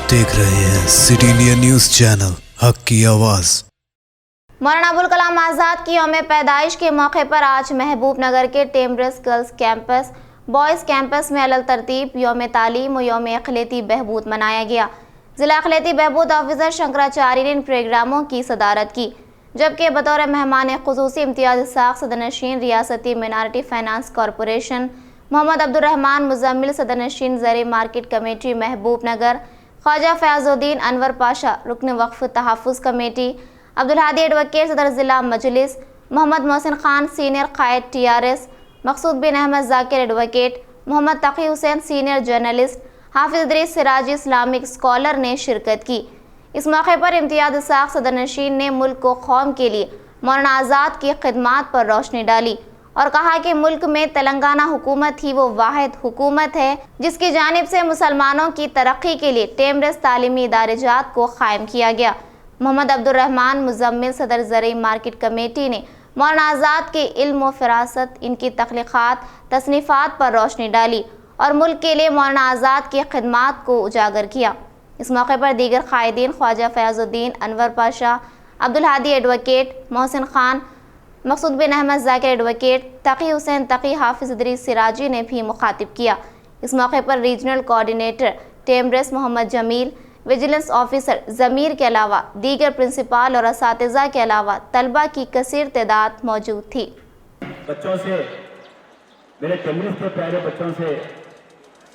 देख रहे हैं सिटी इंडिया न्यूज चैनल, हक की आवाज। मौलाना अबुल कलाम आज़ाद की यौम पैदाइश के मौके पर आज महबूब नगर के टेम्ब्रस गर्ल्स कैंपस, बॉयज़ कैंपस में अलग तरतीब यौम तालीम और यौम अक़लियती बहबूद मनाया गया। जिला अक़लियती बहबूद ऑफिसर शंकराचार्य ने इन प्रोग्रामों की सदारत की, जबकि बतौर मेहमान ख़ुसूसी इम्तियाज़ साख सदरनशीन रियासती minority finance corporation, Mohammed Abdurrahman Muzammil सदरनशीन ज़र मार्केट कमेटी महबूब नगर, ख्वाजा फ़याज़ुद्दीन अनवर पाशा रुकन वक्फ़ तहफ़्फ़ुज़ कमेटी, अब्दुल हादी एडवोकेट सदर ज़िला मजलिस, मोहम्मद मोहसिन खान सीनियर क़ायद TRS, Maqsood bin Ahmed Zakir advocate, Mohammed Taqi Hussain senior journalist, Hafiz Idrees Siraji Islamic scholar ने शिरकत की। इस मौके पर इम्तियाज़ साख सदरनशीन ने मुल्क व कौम के लिए मौलाना आज़ाद की खिदमात पर रोशनी डाली और कहा कि मुल्क में तेलंगाना हुकूमत ही वो वाहिद हुकूमत है जिसकी जानिब से मुसलमानों की तरक्की के लिए टेम्ब्रस तालीमी इदारेजात को कायम किया गया। मोहम्मद अब्दुर्रहमान मुज़म्मिल सदर ज़र मार्केट कमेटी ने मौलाना आज़ाद के इल्म व फ़रासत, इनकी तख्लीक़ात, तसनीफ़ात पर रोशनी डाली और मुल्क के लिए मौलाना आज़ाद की खिदमात को उजागर किया। इस मौके पर दीगर क़ायदीन ख्वाजा फ़याज़ुद्दीन अनवर पाशा, अब्दुल हादी एडवोकेट, मोहसिन खान, मक़सूद बिन अहमद ज़ाकिर एडवोकेट, तक़ी हुसैन तक़ी, हाफिज़ इदरीस सिराजी ने भी मुखातिब किया। इस मौके पर रीजनल कोऑर्डिनेटर टेम्ब्रस मोहम्मद जमील, विजिलेंस ऑफिसर ज़मीर के अलावा दीगर प्रिंसिपल और असातिज़ा के अलावा तलबा की कसीर तादाद मौजूद थी। बच्चों से, मेरे टेम्ब्रस के प्यारे बच्चों से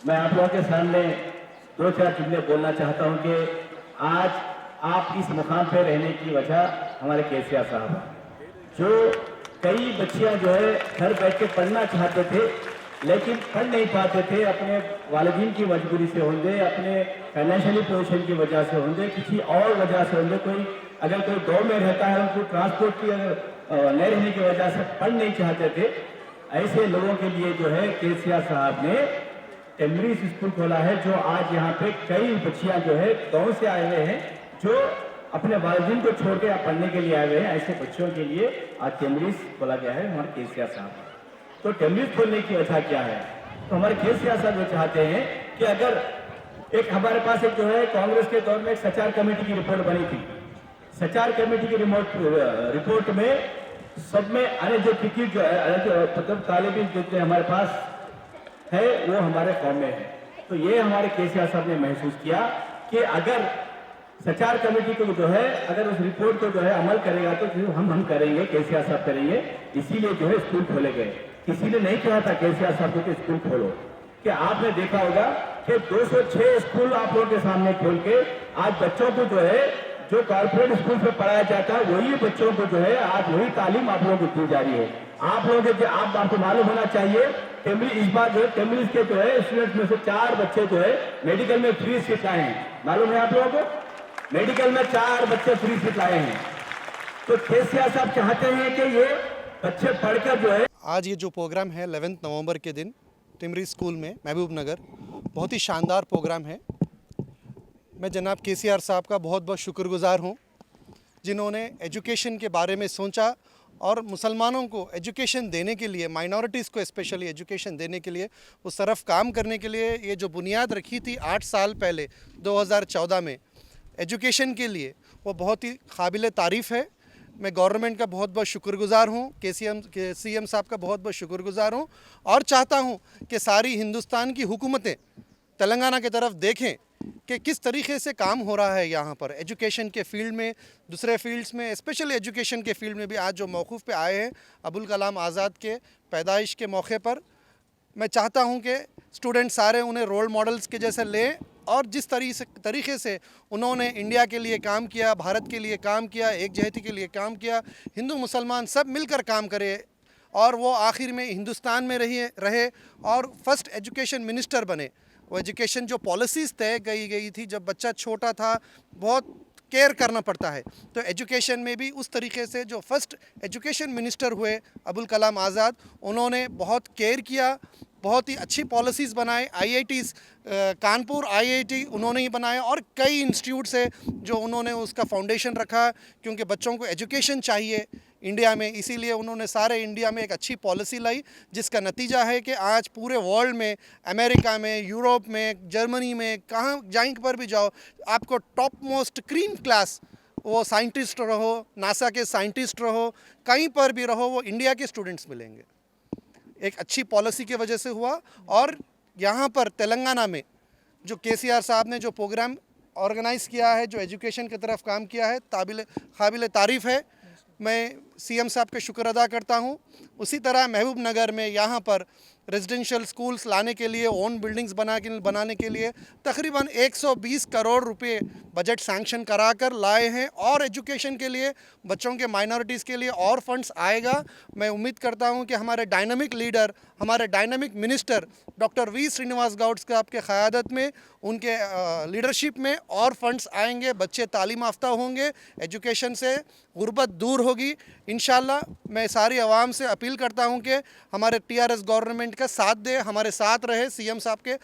मैं आप लोगों के सामने दो चार जुमले बोलना चाहता हूं कि आज आप इस मुकाम पे रहने की वजह हमारे केसीआर साहब, जो कई बच्चियां जो है घर बैठ के पढ़ना चाहते थे लेकिन पढ़ नहीं पाते थे, अपने वालिदीन की मजबूरी से होंगे, अपने फाइनेंशियली पोजीशन की वजह से होंगे, किसी और वजह से होंगे, कोई अगर कोई गाँव में रहता है उनको ट्रांसपोर्ट की नहीं रहने की वजह से पढ़ नहीं चाहते थे, ऐसे लोगों के लिए जो है केसीआर साहब ने टेम्ब्रस स्कूल खोला है, जो आज यहाँ पे कई बच्चियां जो है गाँव से आए हुए हैं, जो अपने वालिदीन को छोड़ के पढ़ने के लिए आए हुए हैं। ऐसे बच्चों के लिए आज टेम्ब्रस खोला गया है हमारे केसीआर साहब। तो टेम्ब्रस खोलने की वजह क्या है? तो हमारे केसीआर साहब ये चाहते हैं कि अगर एक हमारे पास एक जो है कांग्रेस के दौर में सचार कमेटी की रिपोर्ट बनी थी, सचार कमेटी की रिपोर्ट में सब में जो टिकट जो है मतलब तालिब इल्म जो हमारे पास है वो हमारे कौम में है। तो ये हमारे केसीआर साहब ने महसूस किया कि अगर सचार कमेटी को जो है अगर उस रिपोर्ट को जो है अमल करेगा तो हम करेंगे, केसीआर साहब करेंगे, इसीलिए जो है स्कूल खोले गए। किसी ने नहीं कहा था केसीआर साहब को कि स्कूल खोलो, कि आपने देखा होगा कि 206 स्कूल आप लोगों के सामने खोल के आज बच्चों को जो है जो कॉर्पोरेट स्कूल में पढ़ाया जाता है वही बच्चों को जो है आज वही तालीम आप लोगों को दी जा रही है। आप लोगों के आपको मालूम होना चाहिए टेम्ब्रस इस बार जो है टेम्ब्रस के जो है स्टूडेंट में से 4 बच्चे जो है मेडिकल में फ्री सीट लाए हैं। मालूम है आप लोगों को? मेडिकल में 4 बच्चे फ्री सीट लाए हैं। तो केसीआर साहब चाहते हैं कि ये बच्चे पढ़कर जो है आज ये जो प्रोग्राम है 11 नवंबर के दिन टेम्ब्रस स्कूल में महबूब नगर, बहुत ही शानदार प्रोग्राम है। मैं जनाब केसीआर साहब का बहुत बहुत शुक्रगुजार हूँ, जिन्होंने एजुकेशन के बारे में सोचा और मुसलमानों को एजुकेशन देने के लिए, माइनॉरिटीज़ को स्पेशली एजुकेशन देने के लिए उस तरफ काम करने के लिए ये जो बुनियाद रखी थी 8 साल पहले 2014 में एजुकेशन के लिए, वो बहुत ही काबिल तारीफ़ है। मैं गवर्नमेंट का बहुत बहुत शुक्रगुजार हूँ, सीएम साहब का बहुत बहुत शुक्रगुजार हूँ और चाहता हूँ कि सारी हिंदुस्तान की हुकूमतें तेलंगाना की तरफ देखें कि किस तरीके से काम हो रहा है यहाँ पर एजुकेशन के फील्ड में, दूसरे फील्ड्स में, स्पेशली एजुकेशन के फील्ड में भी। आज जो मौक़ूफ़ पे आए हैं अबुल कलाम आज़ाद के पैदाइश के मौके पर, मैं चाहता हूँ कि स्टूडेंट सारे उन्हें रोल मॉडल्स के जैसे लें और जिस तरीके से उन्होंने इंडिया के लिए काम किया, भारत के लिए काम किया, एकजहती के लिए काम किया, हिंदू मुसलमान सब मिलकर काम करें और वो आखिर में हिंदुस्तान में रहे और फर्स्ट एजुकेशन मिनिस्टर बने। वो एजुकेशन जो पॉलिसीज़ तय गई थी जब बच्चा छोटा था, बहुत केयर करना पड़ता है, तो एजुकेशन में भी उस तरीके से जो फर्स्ट एजुकेशन मिनिस्टर हुए अबुल कलाम आज़ाद, उन्होंने बहुत केयर किया, बहुत ही अच्छी पॉलिसीज़ बनाए। IITs, कानपुर IIT उन्होंने ही बनाया और कई इंस्टीट्यूट से जो उन्होंने उसका फाउंडेशन रखा, क्योंकि बच्चों को एजुकेशन चाहिए, इंडिया में, इसीलिए उन्होंने सारे इंडिया में एक अच्छी पॉलिसी लाई, जिसका नतीजा है कि आज पूरे वर्ल्ड में, अमेरिका में, यूरोप में, जर्मनी में, कहाँ जहीं पर भी जाओ, आपको टॉप मोस्ट क्रीम क्लास वो साइंटिस्ट रहो, नासा के साइंटिस्ट रहो, कहीं पर भी रहो, वो इंडिया के स्टूडेंट्स मिलेंगे। एक अच्छी पॉलिसी की वजह से हुआ। और यहाँ पर तेलंगाना में जो केसीआर साहब ने जो प्रोग्राम ऑर्गेनाइज़ किया है, जो एजुकेशन की तरफ काम किया है, काबिल तारीफ़ है। मैं सीएम साहब के शुक्र अदा करता हूँ। उसी तरह महबूब नगर में यहाँ पर रेजिडेंशियल स्कूल्स लाने के लिए, ओन बिल्डिंग्स बनाने के लिए तकरीबन 120 करोड़ रुपए बजट सैंक्शन कराकर लाए हैं। और एजुकेशन के लिए, बच्चों के माइनॉरिटीज़ के लिए और फंड्स आएगा। मैं उम्मीद करता हूं कि हमारे डायनामिक लीडर, हमारे dynamic minister doctor V Srinivas Goud साहब के क़यादत में, उनके लीडरशिप में और फंड्स आएंगे। बच्चे तालीम याफ्ता होंगे, एजुकेशन से गुर्बत दूर होगी इंशाल्लाह। मैं सारी आवाम से अपील करता हूं कि हमारे टीआरएस गवर्नमेंट का साथ दे, हमारे साथ रहे, सीएम साहब के।